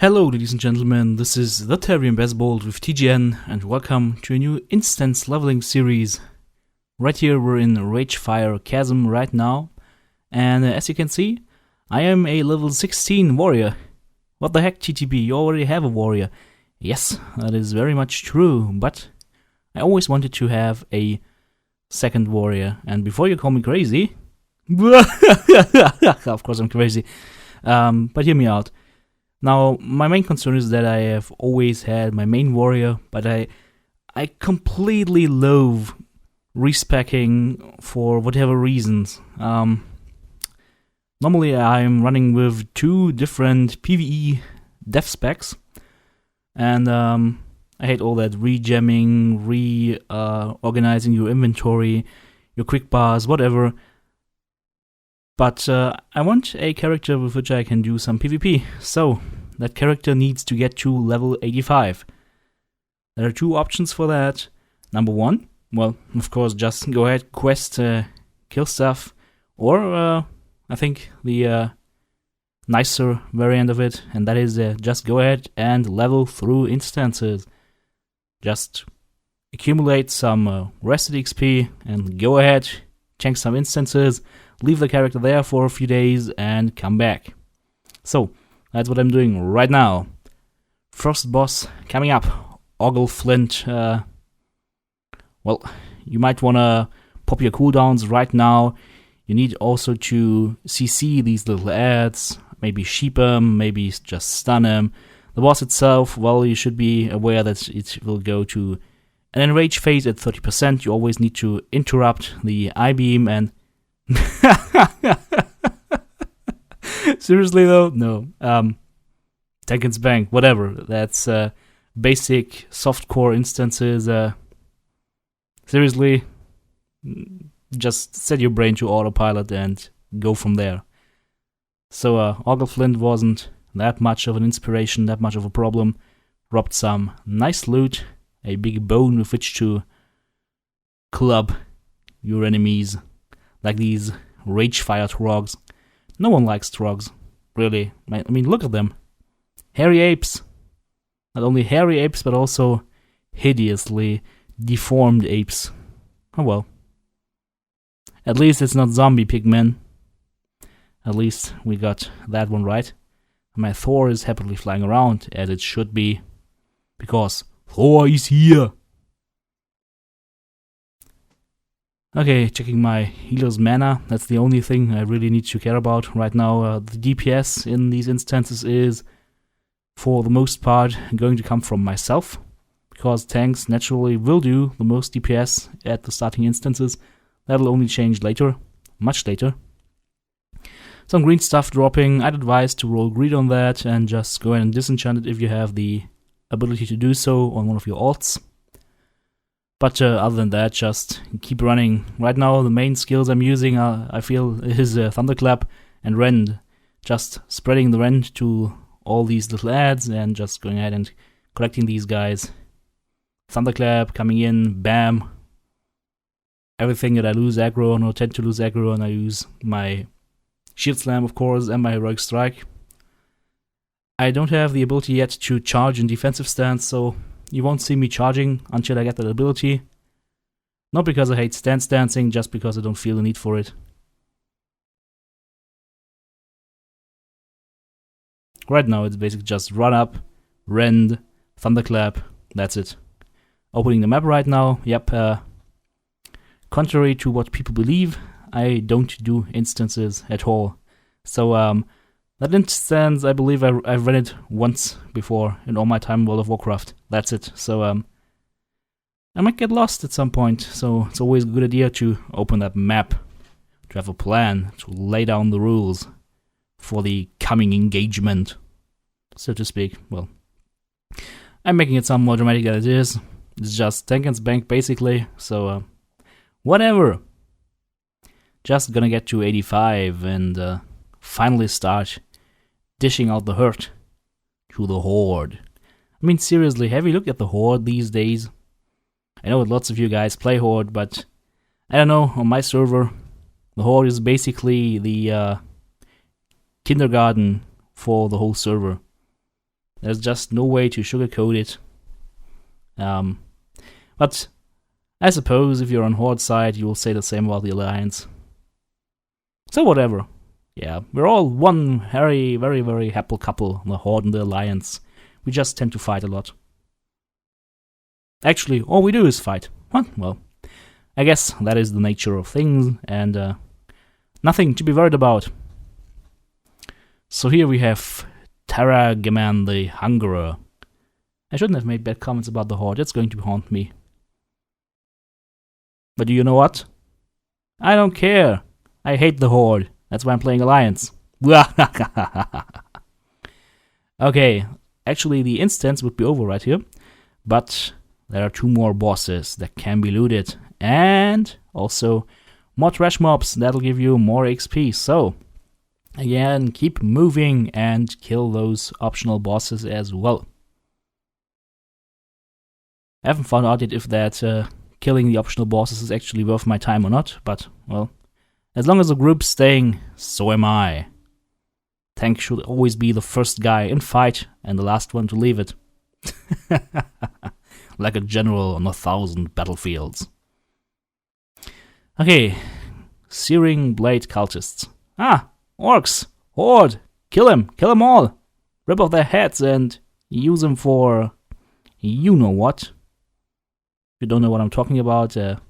Hello ladies and gentlemen, this is the Terrian Basebold with TGN and welcome to a new instance leveling series. Right here we're in Ragefire Chasm right now, and as you can see, I am a level 16 warrior. What the heck, TTB, you already have a warrior. Yes, that is very much true, but I always wanted to have a second warrior, and before you call me crazy, of course I'm crazy, but hear me out. Now, my main concern is that I have always had my main warrior, but I completely loathe respeccing for whatever reasons. Normally I'm running with two different PvE dev specs, and I hate all that regemming, reorganizing your inventory, your quick bars, whatever. But I want a character with which I can do some PvP, so that character needs to get to level 85. There are two options for that. Number one, well, of course, just go ahead, quest, kill stuff, or I think the nicer variant of it, and that is just go ahead and level through instances. Just accumulate some rested XP and go ahead, check some instances, leave the character there for a few days and come back. So, that's what I'm doing right now. First boss coming up, Flint. Well, you might want to pop your cooldowns right now. You need also to CC these little ads, maybe sheep him, maybe just stun him. The boss itself, well, you should be aware that it will go to an enrage phase at 30%. You always need to interrupt the I-beam and seriously though, no. Tenkens Bank, whatever. That's basic softcore instances. Seriously, just set your brain to autopilot and go from there. So Flint wasn't that much of an inspiration, that much of a problem. Robbed some nice loot, a big bone with which to club your enemies. Like these Ragefire trogs. No one likes trogs, really. I mean, look at them. Hairy apes. Not only hairy apes, but also hideously deformed apes. Oh well. At least it's not zombie pigmen. At least we got that one right. My Thor is happily flying around, as it should be. Because Thor is here! Okay, checking my healer's mana. That's the only thing I really need to care about right now. The DPS in these instances is, for the most part, going to come from myself, because tanks naturally will do the most DPS at the starting instances. That'll only change later, much later. Some green stuff dropping. I'd advise to roll greed on that and just go ahead and disenchant it if you have the ability to do so on one of your alts. But other than that, just keep running. Right now, the main skills I'm using, I feel, is Thunderclap and Rend. Just spreading the Rend to all these little ads and just going ahead and collecting these guys. Thunderclap coming in, bam. Everything that I lose aggro on or tend to lose aggro on, I use my Shield Slam, of course, and my Heroic Strike. I don't have the ability yet to charge in defensive stance, so you won't see me charging until I get that ability. Not because I hate stance dancing, just because I don't feel the need for it. Right now it's basically just run up, rend, thunderclap, that's it. Opening the map right now, yep. Contrary to what people believe, I don't do instances at all. So that instance, I believe I've run it once before in all my time in World of Warcraft. That's it. So I might get lost at some point. So it's always a good idea to open that map, to have a plan, to lay down the rules for the coming engagement, so to speak. Well, I'm making it sound more dramatic than it is. It's just Tenkens Bank basically. So whatever. Just gonna get to 85 and finally start dishing out the hurt to the Horde. I mean, seriously, have you looked at the Horde these days? I know lots of you guys play Horde, but I don't know, on my server, the Horde is basically the kindergarten for the whole server. There's just no way to sugarcoat it. But I suppose if you're on Horde side, you will say the same about the Alliance. So whatever. Yeah, we're all one very, very, very happy couple, the Horde and the Alliance. We just tend to fight a lot. Actually, all we do is fight. What? Well, I guess that is the nature of things, and nothing to be worried about. So here we have Terragaman the Hungerer. I shouldn't have made bad comments about the Horde, it's going to haunt me. But do you know what? I don't care. I hate the Horde. That's why I'm playing Alliance. Okay, actually the instance would be over right here, but there are 2 more bosses that can be looted, and also more trash mobs that'll give you more XP. So again, keep moving and kill those optional bosses as well. I haven't found out yet if that killing the optional bosses is actually worth my time or not, but well, as long as the group's staying, so am I. Tank should always be the first guy in fight and the last one to leave it. Like a general on 1,000 battlefields. Okay, Searing Blade Cultists. Ah, orcs! Horde! Kill them all! Rip off their heads and use them for you know what. If you don't know what I'm talking about, have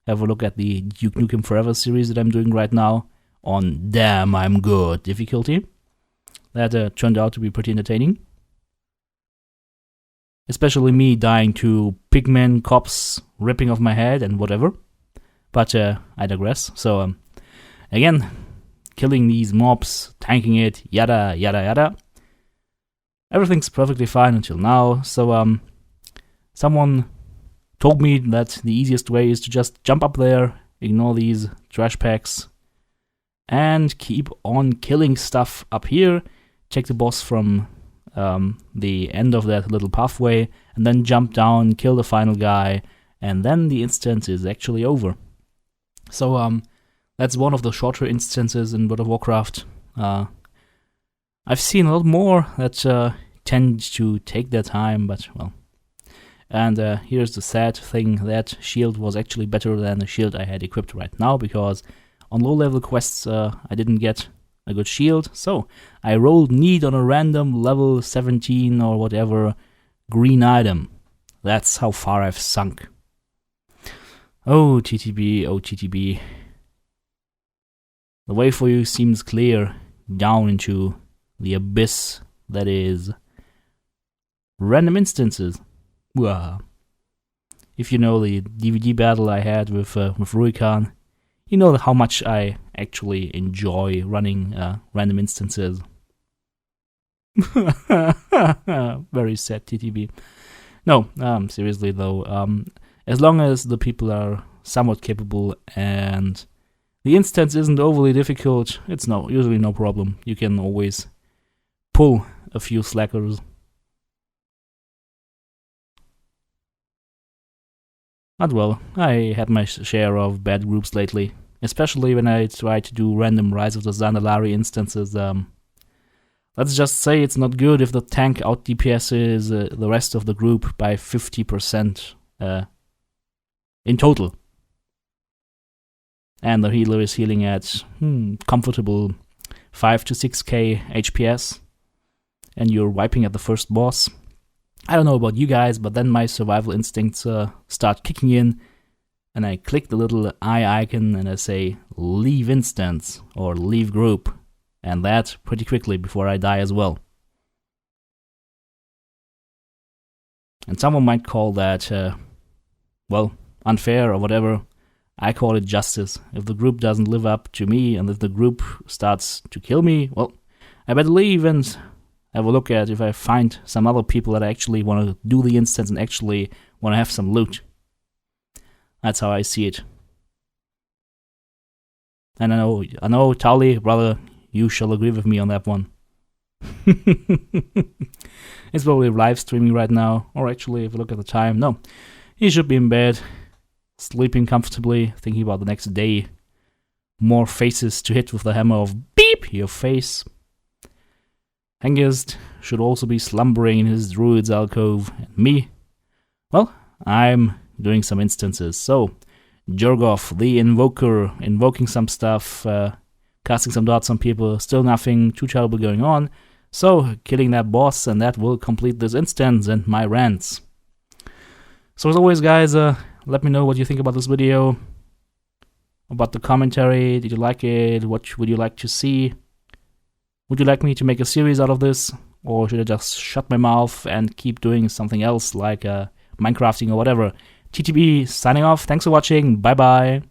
a look at the Duke Nukem Forever series that I'm doing right now on Damn I'm Good difficulty. That turned out to be pretty entertaining. Especially me dying to pigmen, cops, ripping off my head and whatever. But I digress. So again, killing these mobs, tanking it, yada yada yada. Everything's perfectly fine until now. So someone told me that the easiest way is to just jump up there, ignore these trash packs, and keep on killing stuff up here. Check the boss from the end of that little pathway, and then jump down, kill the final guy, and then the instance is actually over. So that's one of the shorter instances in World of Warcraft. I've seen a lot more that tend to take their time, but well. And here's the sad thing, that shield was actually better than the shield I had equipped right now, because on low level quests I didn't get a good shield, so I rolled need on a random level 17 or whatever green item. That's how far I've sunk. Oh TTB, oh TTB. The way for you seems clear, down into the abyss that is random instances. If you know the DVD battle I had with Rurikan, you know how much I actually enjoy running random instances. Very sad, TTB. No, seriously though, as long as the people are somewhat capable and the instance isn't overly difficult, it's usually no problem. You can always pull a few slackers. But well, I had my share of bad groups lately, especially when I tried to do random Rise of the Zandalari instances. Let's just say it's not good if the tank out DPS's the rest of the group by 50% in total. And the healer is healing at comfortable 5 to 6k HPS, and you're wiping at the first boss. I don't know about you guys, but then my survival instincts start kicking in, and I click the little eye icon and I say leave instance or leave group, and that pretty quickly before I die as well. And someone might call that, well, unfair or whatever. I call it justice. If the group doesn't live up to me, and if the group starts to kill me, well, I better leave and have a look at if I find some other people that actually want to do the instance and actually want to have some loot. That's how I see it. And I know, Tali, brother, you shall agree with me on that one. It's probably live streaming right now, or actually, if you look at the time, no, he should be in bed, sleeping comfortably, thinking about the next day. More faces to hit with the hammer of beep your face. Hengist should also be slumbering in his druid's alcove. And me? Well, I'm doing some instances. So, Jorgoth, the Invoker, invoking some stuff, casting some dots on people, still nothing too terrible going on. So, killing that boss, and that will complete this instance and my rants. So as always, guys, let me know what you think about this video, about the commentary. Did you like it? What would you like to see? Would you like me to make a series out of this? Or should I just shut my mouth and keep doing something else like Minecrafting or whatever? TTB signing off. Thanks for watching. Bye-bye.